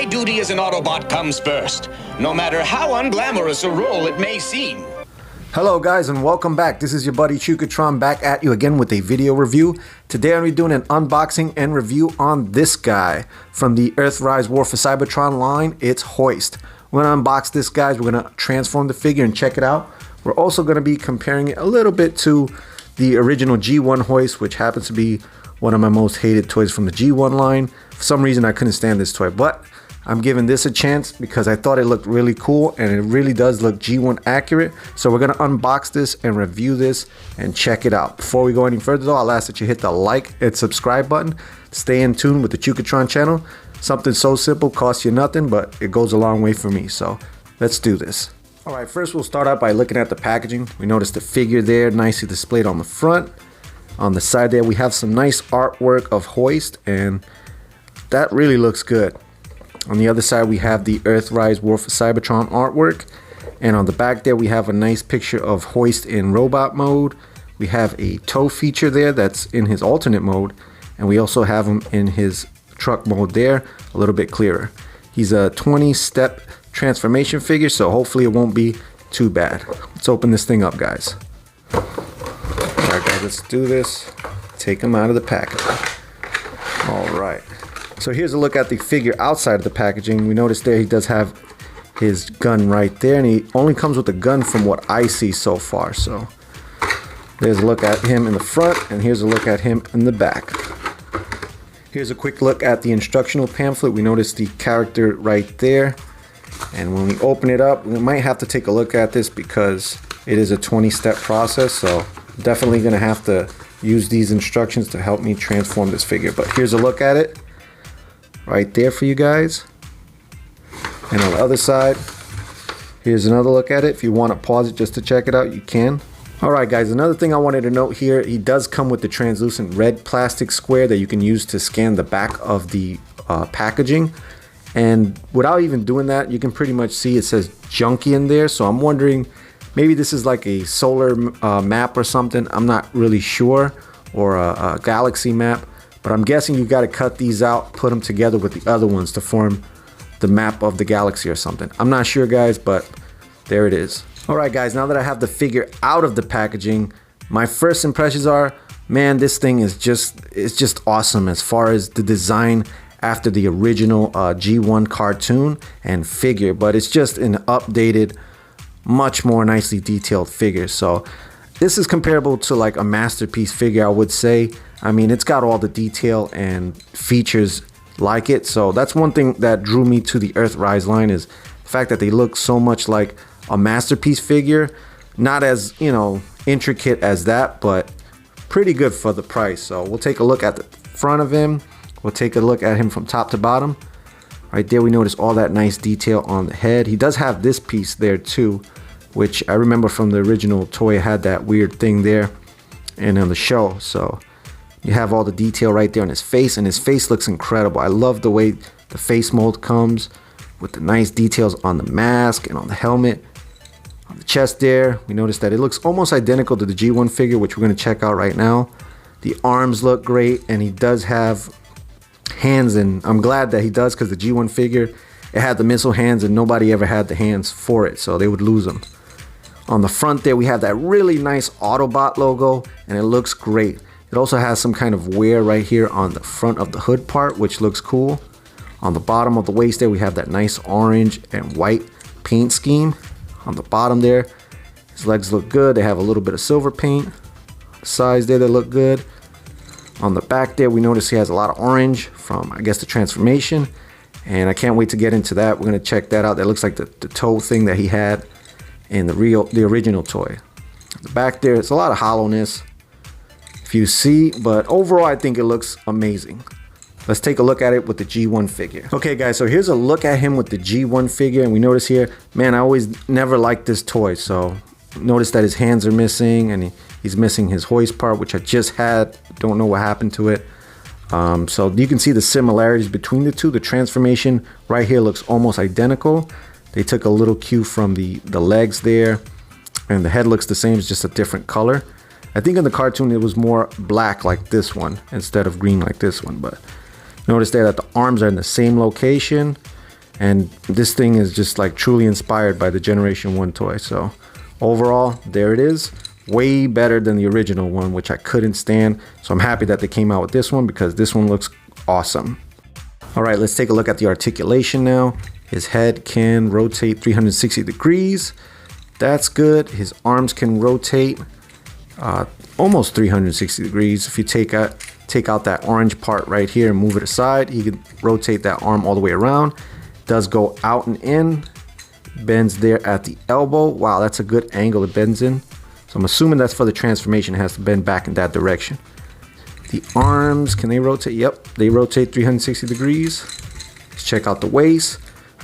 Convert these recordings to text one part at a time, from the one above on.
my duty as an Autobot comes first, no matter how unglamorous a role it may seem. Hello guys and welcome back. This is your buddy Cybertron back at you again with a video review. Today I'm going to be doing an unboxing and review on this guy from the Earthrise War for Cybertron line. It's Hoist. We're going to unbox this, guys. We're going to transform the figure and check it out. We're also going to be comparing it a little bit to the original G1 Hoist, which happens to be one of my most hated toys from the G1 line. For some reason I couldn't stand this toy, but I'm giving this a chance because I thought it looked really cool and it really does look G1 accurate. So we're gonna unbox this and review this and check it out. Before we go any further though, I'll ask that you hit the like and subscribe button to stay in tune with the Cybertron channel. Something so simple, costs you nothing, but it goes a long way for me. So let's do this. All right, first we'll start out by looking at the packaging. We notice the figure there, nicely displayed on the front. On the side there, we have some nice artwork of Hoist, and that really looks good. On the other side, we have the Earthrise War for Cybertron artwork. And on the back there, we have a nice picture of Hoist in robot mode. We have a tow feature there that's in his alternate mode. And we also have him in his truck mode there, a little bit clearer. He's a 20-step transformation figure, so hopefully it won't be too bad. Let's open this thing up, guys. Alright guys, let's do this. Take him out of the package. Alright. So here's a look at the figure outside of the packaging. We notice there he does have his gun right there, and he only comes with a gun from what I see so far. So there's a look at him in the front, and here's a look at him in the back. Here's a quick look at the instructional pamphlet. We notice the character right there. And when we open it up, we might have to take a look at this because it is a 20-step process. So definitely going to have to use these instructions to help me transform this figure. But here's a look at it right there for you guys. And on the other side, here's another look at it. If you want to pause it just to check it out, you can. Alright guys, another thing I wanted to note here, he does come with the translucent red plastic square that you can use to scan the back of the packaging. And without even doing that, you can pretty much see it says junkie in there. So I'm wondering, maybe this is like a solar map or something. I'm not really sure, or a galaxy map. But I'm guessing you got to cut these out, put them together with the other ones to form the map of the galaxy or something. I'm not sure, guys, but there it is. All right, guys, now that I have the figure out of the packaging, my first impressions are, man, this thing is just awesome as far as the design after the original G1 cartoon and figure, but it's just an updated, much more nicely detailed figure. So this is comparable to like a masterpiece figure, I would say. I mean, it's got all the detail and features like it. So that's one thing that drew me to the Earthrise line, is the fact that they look so much like a masterpiece figure. Not as, you know, intricate as that, but pretty good for the price. So we'll take a look at the front of him. We'll take a look at him from top to bottom. Right there, we notice all that nice detail on the head. He does have this piece there too, which I remember from the original toy had that weird thing there and on the show. So you have all the detail right there on his face, and his face looks incredible. I love the way the face mold comes with the nice details on the mask and on the helmet. On the chest there, we notice that it looks almost identical to the G1 figure, which we're going to check out right now. The arms look great, and he does have hands, and I'm glad that he does, because the G1 figure, it had the missile hands and nobody ever had the hands for it, so they would lose them. On the front there, we have that really nice Autobot logo, and it looks great. It also has some kind of wear right here on the front of the hood part, which looks cool. On the bottom of the waist there, we have that nice orange and white paint scheme. On the bottom there, his legs look good. They have a little bit of silver paint. The sides there, they look good. On the back there, we notice he has a lot of orange from, I guess, the transformation. And I can't wait to get into that. We're going to check that out. That looks like the toe thing that he had in the original toy. The back there, it's a lot of hollowness, if you see, but overall I think it looks amazing. Let's take a look at it with the G1 figure. Okay guys, so here's a look at him with the G1 figure, and we notice here, man, I always never liked this toy. So notice that his hands are missing, and he's missing his hoist part, which I just had. Don't know what happened to it. So you can see the similarities between the two. The transformation right here looks almost identical. They took a little cue from the legs there, and the head looks the same, it's just a different color. I think in the cartoon it was more black like this one instead of green like this one, but notice there that the arms are in the same location. And this thing is just like truly inspired by the Generation 1 toy. So overall, there it is. Way better than the original one, which I couldn't stand. So I'm happy that they came out with this one because this one looks awesome. All right, let's take a look at the articulation now. His head can rotate 360 degrees. That's good. His arms can rotate almost 360 degrees. If you take out that orange part right here and move it aside, he can rotate that arm all the way around. Does go out and in. Bends there at the elbow. Wow, that's a good angle it bends in. So I'm assuming that's for the transformation. It has to bend back in that direction. The arms, can they rotate? Yep, they rotate 360 degrees. Let's check out the waist.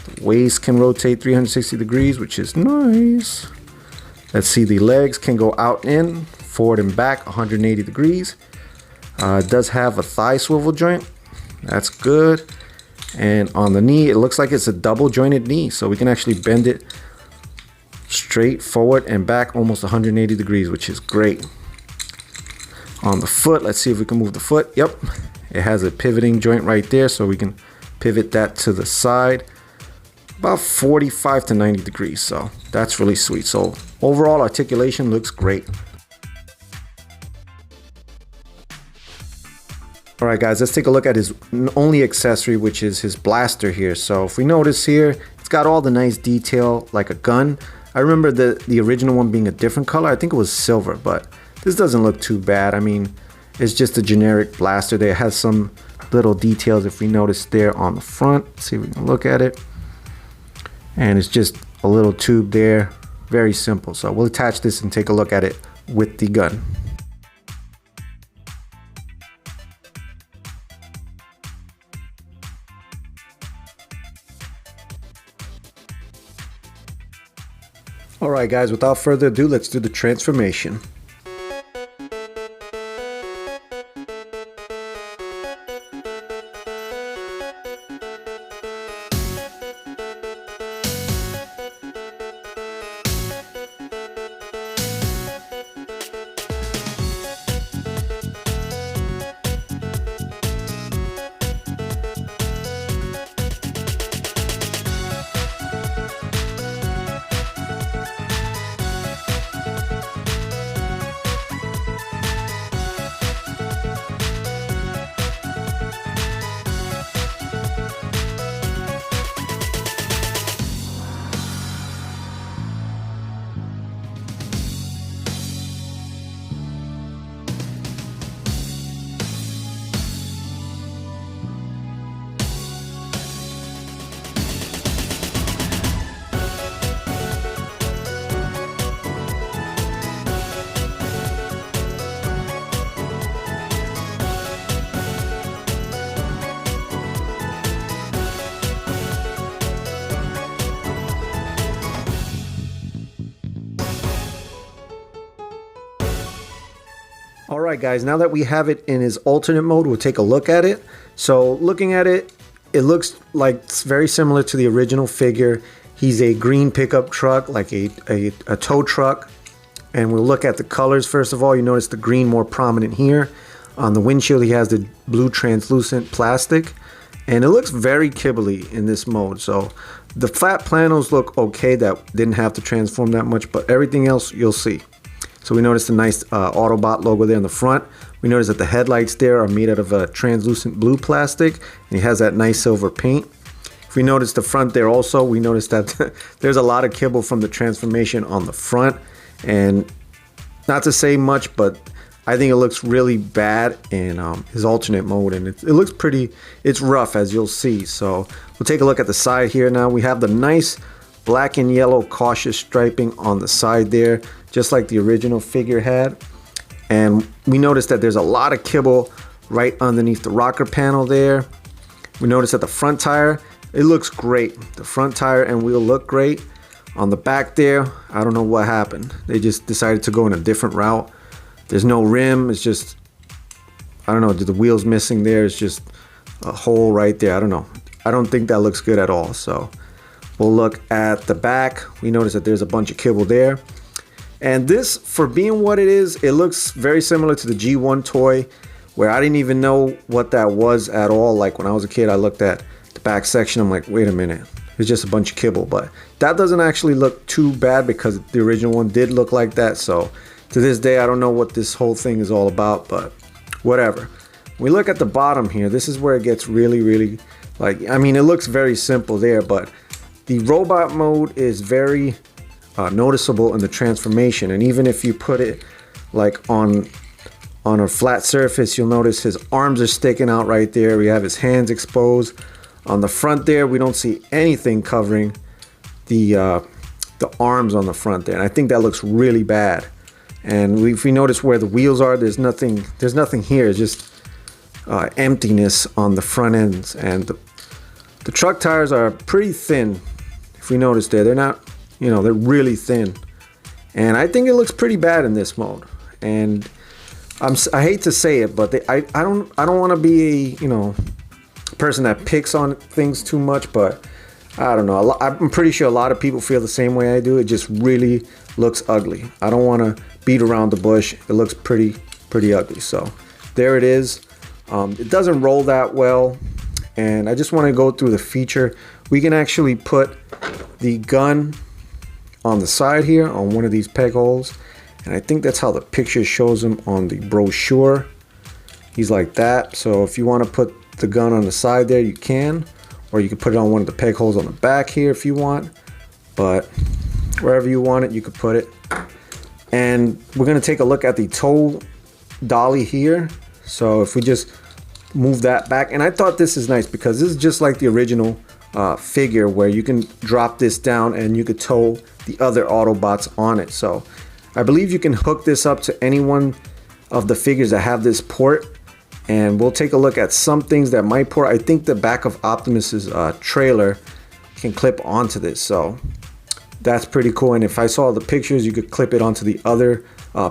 The waist can rotate 360 degrees, which is nice. Let's see, the legs can go out and in, forward and back 180 degrees. It does have a thigh swivel joint. That's good. And on the knee, it looks like it's a double jointed knee. So we can actually bend it straight forward and back almost 180 degrees, which is great. On the foot, let's see if we can move the foot. Yep, it has a pivoting joint right there, so we can pivot that to the side about 45 to 90 degrees. So that's really sweet. So overall articulation looks great. All right, guys, let's take a look at his only accessory, which is his blaster here. So if we notice here, it's got all the nice detail like a gun. I remember the original one being a different color. I think it was silver, but this doesn't look too bad. I mean, it's just a generic blaster there. It has some little details if we notice there on the front. Let's see if we can look at it. And it's just a little tube there. Very simple. So we'll attach this and take a look at it with the gun. All right, guys, without further ado, let's do the transformation. Alright guys, now that we have it in his alternate mode, we'll take a look at it. So looking at it, it looks like it's very similar to the original figure. He's a green pickup truck, like a tow truck. And we'll look at the colors first of all. You notice the green more prominent here. On the windshield he has the blue translucent plastic. And it looks very kibbly in this mode. So the flat panels look okay, that didn't have to transform that much, but everything else you'll see. So we noticed the nice Autobot logo there in the front. We noticed that the headlights there are made out of a translucent blue plastic, and he has that nice silver paint. If we notice the front there also, we noticed that there's a lot of kibble from the transformation on the front. And not to say much, but I think it looks really bad in his alternate mode, and it looks pretty, it's rough as you'll see. So we'll take a look at the side here now. We have the nice black and yellow cautious striping on the side there, just like the original figure had. And we noticed that there's a lot of kibble right underneath the rocker panel there. We noticed that the front tire, it looks great. The front tire and wheel look great. On the back there, I don't know what happened. They just decided to go in a different route. There's no rim, it's just, I don't know, the wheel's missing there. It's just a hole right there. I don't know. I don't think that looks good at all. So we'll look at the back. We notice that there's a bunch of kibble there. And this, for being what it is, it looks very similar to the G1 toy, where I didn't even know what that was at all. Like when I was a kid, I looked at the back section, I'm like, wait a minute, it's just a bunch of kibble. But that doesn't actually look too bad because the original one did look like that. So to this day, I don't know what this whole thing is all about, but whatever. We look at the bottom here, this is where it gets really like, I mean, it looks very simple there, but the robot mode is very noticeable in the transformation. And even if you put it like on a flat surface, you'll notice his arms are sticking out right there. We have his hands exposed. On the front there, we don't see anything covering the arms on the front there. And I think that looks really bad. And if we notice where the wheels are, there's nothing here. It's just emptiness on the front ends. And the truck tires are pretty thin. If we notice there, they're not, you know, they're really thin. And I think it looks pretty bad in this mode. And I hate to say it, but I don't want to be a, you know, person that picks on things too much, but I don't know. I'm pretty sure a lot of people feel the same way I do. It just really looks ugly. I don't want to beat around the bush. It looks pretty ugly. So there it is. It doesn't roll that well, and I just want to go through the feature. We can actually put the gun on the side here on one of these peg holes, and I think that's how the picture shows him on the brochure. He's like that. So if you want to put the gun on the side there, you can, or you can put it on one of the peg holes on the back here if you want, but wherever you want it, you could put it. And we're going to take a look at the tow dolly here. So if we just move that back, and I thought this is nice because this is just like the original figure where you can drop this down and you could tow the other Autobots on it. So I believe you can hook this up to any one of the figures that have this port, and we'll take a look at some things that might port. I think the back of Optimus's trailer can clip onto this, so that's pretty cool. And if I saw the pictures, you could clip it onto the other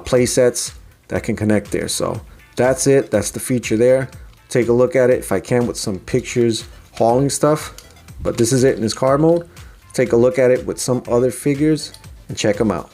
play sets that can connect there. So that's it. That's the feature there. Take a look at it if I can with some pictures hauling stuff. But this is it in his car mode. Take a look at it with some other figures and check them out.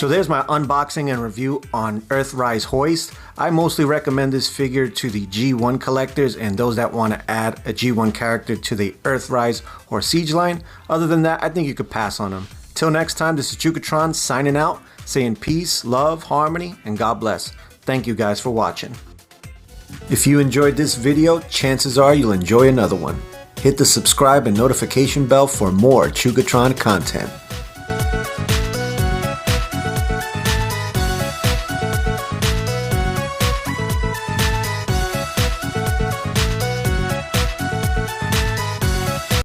So there's my unboxing and review on Earthrise Hoist. I mostly recommend this figure to the G1 collectors and those that want to add a G1 character to the Earthrise or Siege line. Other than that, I think you could pass on them. Till next time, this is Chukatron signing out, saying peace, love, harmony, and God bless. Thank you guys for watching. If you enjoyed this video, chances are you'll enjoy another one. Hit the subscribe and notification bell for more Chukatron content.